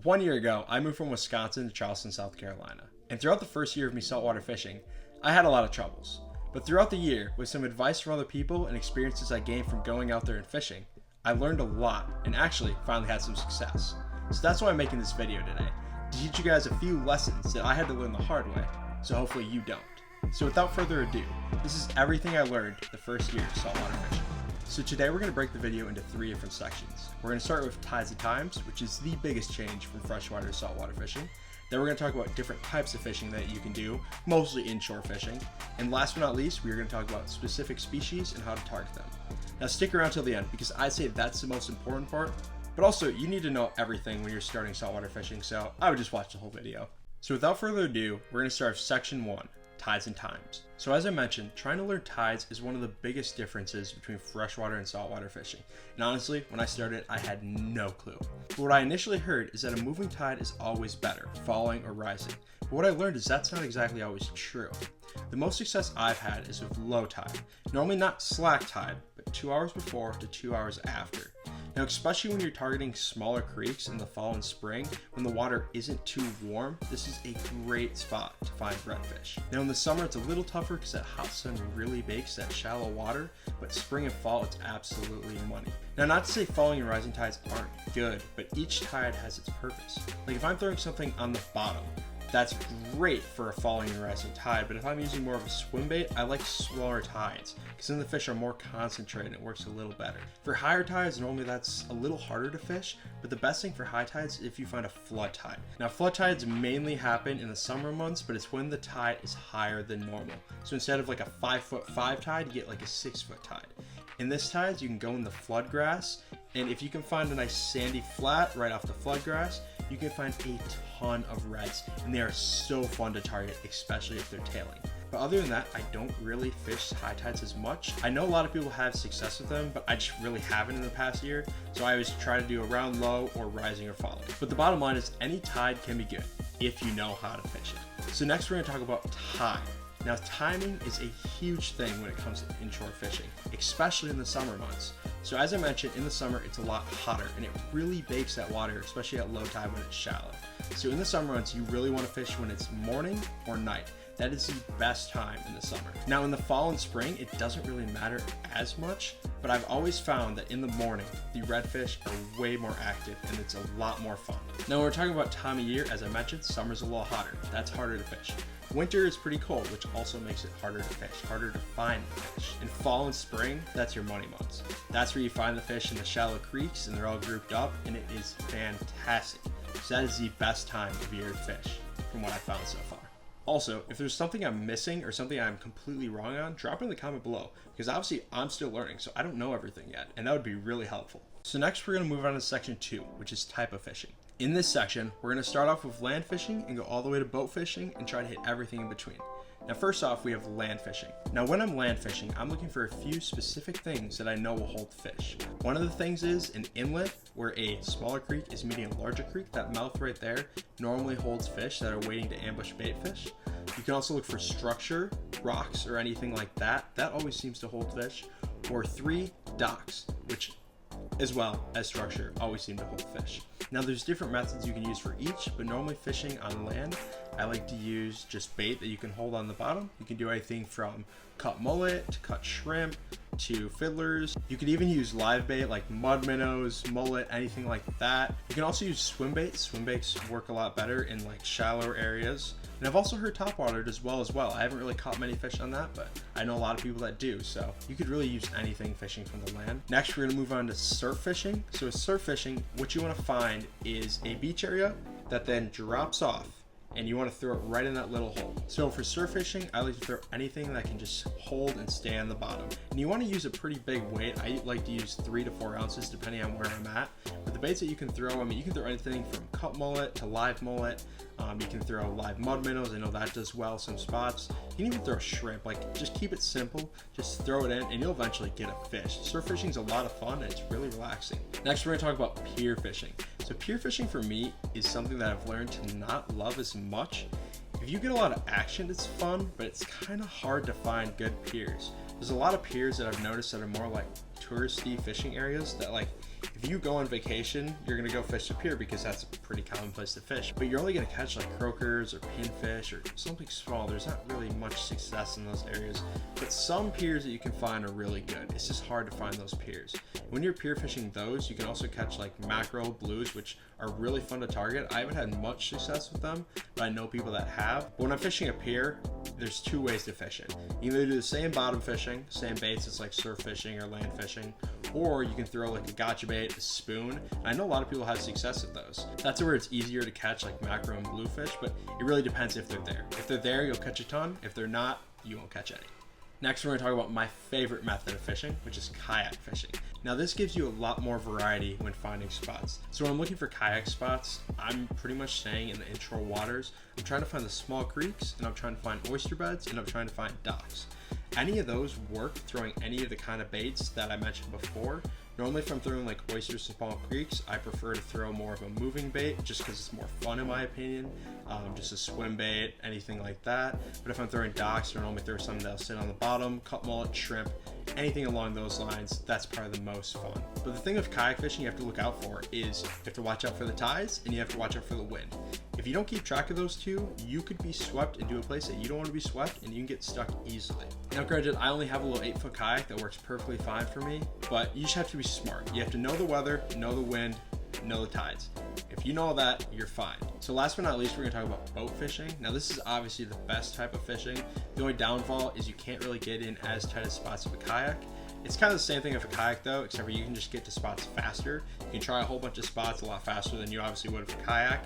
1 year ago, I moved from Wisconsin to Charleston, South Carolina. And throughout the first year of me saltwater fishing, I had a lot of troubles. But throughout the year, with some advice from other people and experiences I gained from going out there and fishing, I learned a lot and actually finally had some success. So that's why I'm making this video today, to teach you guys a few lessons that I had to learn the hard way, so hopefully you don't. So without further ado, this is everything I learned the first year of saltwater fishing. So today we're going to break the video into 3 different sections. We're going to start with tides and times, which is the biggest change from freshwater to saltwater fishing. Then we're going to talk about different types of fishing that you can do, mostly inshore fishing. And last but not least, we're going to talk about specific species and how to target them. Now stick around till the end because I'd say that's the most important part, but also you need to know everything when you're starting saltwater fishing, so I would just watch the whole video. So without further ado, we're going to start with section 1. Tides and times. So as I mentioned, trying to learn tides is one of the biggest differences between freshwater and saltwater fishing. And honestly, when I started, I had no clue. But what I initially heard is that a moving tide is always better, falling or rising. But what I learned is that's not exactly always true. The most success I've had is with low tide. Normally not slack tide, but 2 hours before to 2 hours after. Now, especially when you're targeting smaller creeks in the fall and spring, when the water isn't too warm, this is a great spot to find redfish. Now in the summer, it's a little tougher because that hot sun really bakes that shallow water, but spring and fall, it's absolutely money. Now, not to say falling and rising tides aren't good, but each tide has its purpose. Like if I'm throwing something on the bottom, that's great for a falling and rising tide, but if I'm using more of a swim bait, I like smaller tides because then the fish are more concentrated and it works a little better. For higher tides, normally that's a little harder to fish, but the best thing for high tides is if you find a flood tide. Now flood tides mainly happen in the summer months, but it's when the tide is higher than normal. So instead of like a 5'5" tide, you get like a 6-foot tide. In this tides, you can go in the flood grass, and if you can find a nice sandy flat right off the flood grass, you can find a ton of reds, and they are so fun to target, especially if they're tailing. But other than that, I don't really fish high tides as much. I know a lot of people have success with them, but I just really haven't in the past year, so I always try to do around low or rising or falling. But the bottom line is any tide can be good if you know how to fish it. So next we're going to talk about time. Now timing is a huge thing when it comes to inshore fishing, especially in the summer months. So as I mentioned, in the summer it's a lot hotter and it really bakes that water, especially at low tide when it's shallow. So in the summer months, you really want to fish when it's morning or night. That is the best time in the summer. Now in the fall and spring, it doesn't really matter as much, but I've always found that in the morning, the redfish are way more active and it's a lot more fun. Now when we're talking about time of year, as I mentioned, summer's a little hotter. That's harder to fish. Winter is pretty cold, which also makes it harder to fish, harder to find the fish. In fall and spring, that's your money months. That's where you find the fish in the shallow creeks and they're all grouped up and it is fantastic. So that is the best time of year to fish from what I've found so far. Also, if there's something I'm missing or something I'm completely wrong on, drop it in the comment below because obviously I'm still learning, so I don't know everything yet, and that would be really helpful. So next we're going to move on to section 2, which is type of fishing. In this section, we're going to start off with land fishing and go all the way to boat fishing and try to hit everything in between. Now first off, we have land fishing. Now when I'm land fishing, I'm looking for a few specific things that I know will hold fish. One of the things is an inlet where a smaller creek is meeting a larger creek. That mouth right there normally holds fish that are waiting to ambush bait fish. You can also look for structure, rocks, or anything like that. That always seems to hold fish. Or 3 docks, which as well as structure always seem to hold fish. Now there's different methods you can use for each, but normally fishing on land, I like to use just bait that you can hold on the bottom. You can do anything from cut mullet to cut shrimp to fiddlers. You could even use live bait like mud minnows, mullet, anything like that. You can also use swim baits. Swim baits work a lot better in like shallower areas. And I've also heard topwater does well as well. I haven't really caught many fish on that, but I know a lot of people that do. So you could really use anything fishing from the land. Next, we're gonna move on to surf fishing. So with surf fishing, what you wanna find is a beach area that then drops off and you want to throw it right in that little hole. So for surf fishing, I like to throw anything that can just hold and stay on the bottom. And you want to use a pretty big weight. I like to use 3 to 4 ounces depending on where I'm at. But the baits that you can throw, I mean, you can throw anything from cut mullet to live mullet. You can throw live mud minnows. I know that does well some spots. You can even throw shrimp. Like, just keep it simple. Just throw it in and you'll eventually get a fish. Surf fishing is a lot of fun and it's really relaxing. Next, we're going to talk about pier fishing. So pier fishing for me is something that I've learned to not love as much. If you get a lot of action, it's fun, but it's kind of hard to find good piers. There's a lot of piers that I've noticed that are more like touristy fishing areas that, like, if If you go on vacation, you're gonna go fish the pier because that's a pretty common place to fish, but you're only gonna catch like croakers or pinfish or something small. There's not really much success in those areas, but some piers that you can find are really good. It's just hard to find those piers. When you're pier fishing those, you can also catch like mackerel, blues, which are really fun to target. I haven't had much success with them, but I know people that have. But when I'm fishing a pier, there's two ways to fish it. You can either do the same bottom fishing, same baits as like surf fishing or land fishing, or you can throw like a gotcha bait, a spoon. And I know a lot of people have success with those. That's where it's easier to catch like mackerel and bluefish, but it really depends if they're there. If they're there, you'll catch a ton. If they're not, you won't catch any. Next, we're going to talk about my favorite method of fishing, which is kayak fishing. Now, this gives you a lot more variety when finding spots. So when I'm looking for kayak spots, I'm pretty much staying in the inshore waters. I'm trying to find the small creeks, and I'm trying to find oyster beds, and I'm trying to find docks. Any of those work throwing any of the kind of baits that I mentioned before. Normally, if I'm throwing like oysters and small creeks, I prefer to throw more of a moving bait just because it's more fun in my opinion. Just a swim bait, anything like that. But if I'm throwing docks, I normally throw something that'll sit on the bottom, cut mullet, shrimp, anything along those lines. That's probably the most fun. But the thing with kayak fishing you have to look out for is you have to watch out for the tides and you have to watch out for the wind. If you don't keep track of those two, you could be swept into a place that you don't want to be swept and you can get stuck easily. Now granted, I only have a little 8-foot kayak that works perfectly fine for me, but you just have to be smart. You have to know the weather, know the wind, know the tides. If you know all that, you're fine. So last but not least, we're going to talk about boat fishing. Now this is obviously the best type of fishing. The only downfall is you can't really get in as tight as spots of a kayak. It's kind of the same thing with a kayak though, except for you can just get to spots faster. You can try a whole bunch of spots a lot faster than you obviously would with a kayak.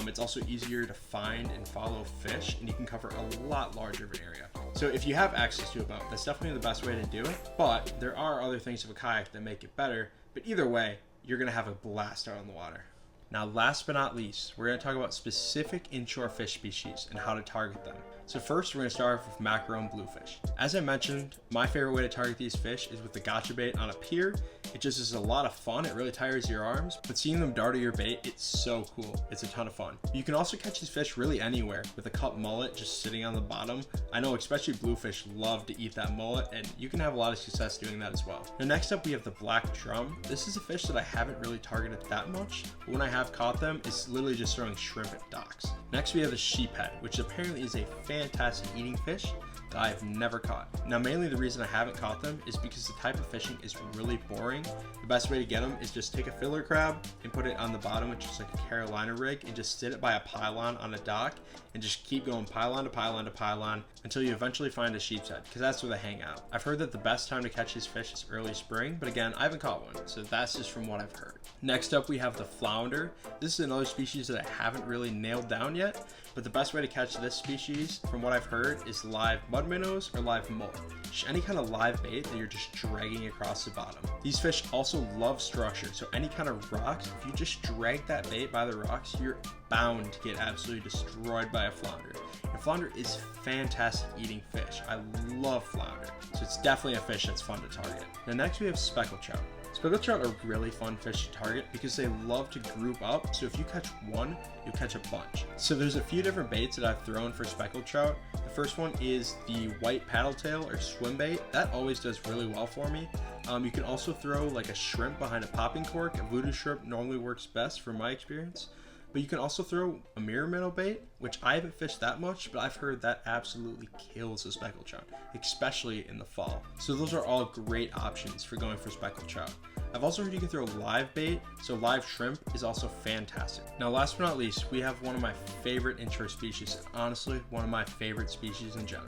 It's also easier to find and follow fish, and you can cover a lot larger of an area. So if you have access to a boat, that's definitely the best way to do it. But there are other things of a kayak that make it better. But either way, you're going to have a blast out on the water. Now, last but not least, we're going to talk about specific inshore fish species and how to target them. So first, we're going to start off with mackerel and bluefish. As I mentioned, my favorite way to target these fish is with the gotcha bait on a pier. It just is a lot of fun. It really tires your arms, but seeing them dart at your bait, it's so cool. It's a ton of fun. You can also catch these fish really anywhere with a cut mullet just sitting on the bottom. I know especially bluefish love to eat that mullet, and you can have a lot of success doing that as well. Now next up, we have the black drum. This is a fish that I haven't really targeted that much, but when I have caught them, it's literally just throwing shrimp at docks. Next, we have the sheephead, which apparently is a fantastic eating fish that I've never caught. Now mainly the reason I haven't caught them is because the type of fishing is really boring. The best way to get them is just take a filler crab and put it on the bottom, which is like a Carolina rig, and just sit it by a pylon on a dock and just keep going pylon to pylon to pylon until you eventually find a sheepshead, because that's where they hang out. I've heard that the best time to catch these fish is early spring, but again, I haven't caught one, so that's just from what I've heard. Next up, we have the flounder. This is another species that I haven't really nailed down yet, but the best way to catch this species, from what I've heard, is live mud minnows or live mullet. Just any kind of live bait that you're just dragging across the bottom. These fish also love structure, so any kind of rocks, if you just drag that bait by the rocks, you're bound to get absolutely destroyed by a flounder. And flounder is fantastic eating fish. I love flounder, so it's definitely a fish that's fun to target. Now next we have speckled trout. Speckled trout are really fun fish to target because they love to group up, so if you catch one, you'll catch a bunch. So there's a few different baits that I've thrown for speckled trout. The first one is the white paddle tail or swim bait. That always does really well for me. You can also throw like a shrimp behind a popping cork. A voodoo shrimp normally works best from my experience. But you can also throw a mirror minnow bait, which I haven't fished that much, but I've heard that absolutely kills a speckled trout, especially in the fall. So those are all great options for going for speckled trout. I've also heard you can throw live bait, so live shrimp is also fantastic. Now last but not least, we have one of my favorite inshore species, honestly one of my favorite species in general,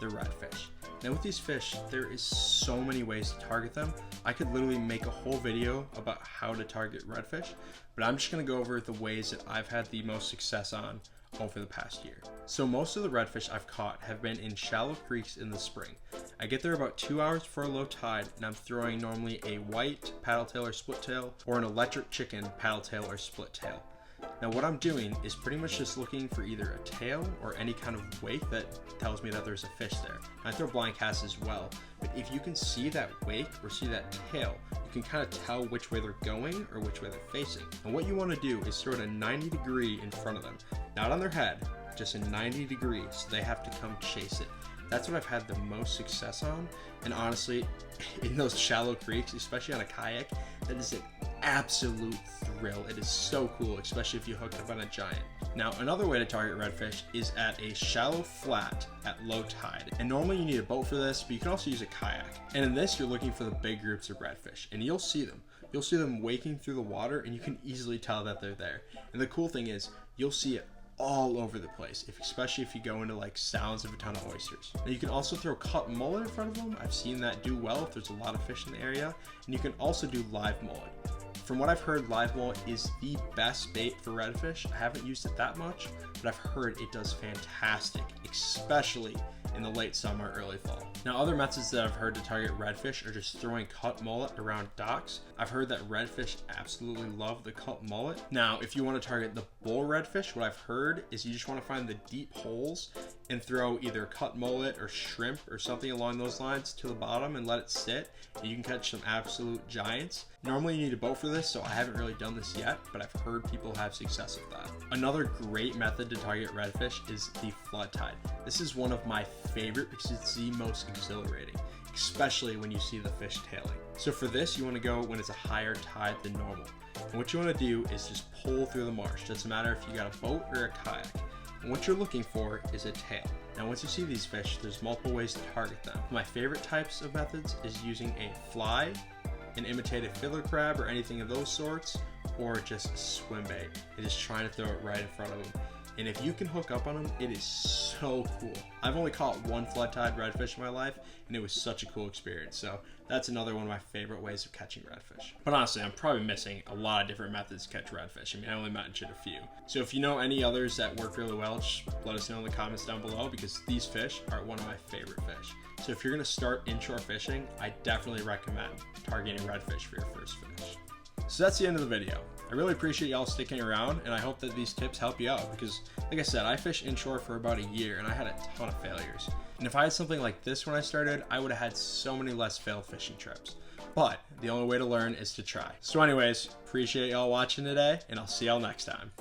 the redfish. Now with these fish, there is so many ways to target them. I could literally make a whole video about how to target redfish, but I'm just gonna go over the ways that I've had the most success on over the past year. So most of the redfish I've caught have been in shallow creeks in the spring. I get there about 2 hours before low tide, and I'm throwing normally a white paddle tail or split tail or an electric chicken paddle tail or split tail. Now what I'm doing is pretty much just looking for either a tail or any kind of wake that tells me that there's a fish there. And I throw blind casts as well, but if you can see that wake or see that tail, you can kind of tell which way they're going or which way they're facing. And what you want to do is throw it a 90 degree in front of them, not on their head, just a 90 degrees, so they have to come chase it. That's what I've had the most success on, and honestly, in those shallow creeks, especially on a kayak, that is absolute thrill. It is so cool, especially if you hook up on a giant. Now, another way to target redfish is at a shallow flat at low tide. And normally you need a boat for this, but you can also use a kayak. And in this, you're looking for the big groups of redfish, and you'll see them. You'll see them waking through the water, and you can easily tell that they're there. And the cool thing is, you'll see it all over the place, especially if you go into like sounds of a ton of oysters. Now you can also throw cut mullet in front of them. I've seen that do well if there's a lot of fish in the area. And you can also do live mullet. From what I've heard, live mullet is the best bait for redfish. I haven't used it that much, but I've heard it does fantastic, especially in the late summer, early fall. Now, other methods that I've heard to target redfish are just throwing cut mullet around docks. I've heard that redfish absolutely love the cut mullet. Now, if you want to target the bull redfish, what I've heard is you just want to find the deep holes and throw either cut mullet or shrimp or something along those lines to the bottom and let it sit, and you can catch some absolute giants. Normally you need a boat for this, so I haven't really done this yet, but I've heard people have success with that. Another great method to target redfish is the flood tide. This is one of my favorite because it's the most exhilarating, especially when you see the fish tailing. So for this, you want to go when it's a higher tide than normal. And what you want to do is just pull through the marsh. Doesn't matter if you got a boat or a kayak. And what you're looking for is a tail. Now, once you see these fish, there's multiple ways to target them. My favorite types of methods is using a fly, an imitated fiddler crab, or anything of those sorts, or just swim bait and just trying to throw it right in front of them. And if you can hook up on them, it is so cool. I've only caught one flood tide redfish in my life, and it was such a cool experience. So that's another one of my favorite ways of catching redfish. But honestly, I'm probably missing a lot of different methods to catch redfish. I mean, I only mentioned a few. So if you know any others that work really well, just let us know in the comments down below, because these fish are one of my favorite fish. So if you're gonna start inshore fishing, I definitely recommend targeting redfish for your first fish. So that's the end of the video. I really appreciate y'all sticking around, and I hope that these tips help you out because, like I said, I fished inshore for about a year and I had a ton of failures. And if I had something like this when I started, I would have had so many less failed fishing trips. But the only way to learn is to try. So anyways, appreciate y'all watching today, and I'll see y'all next time.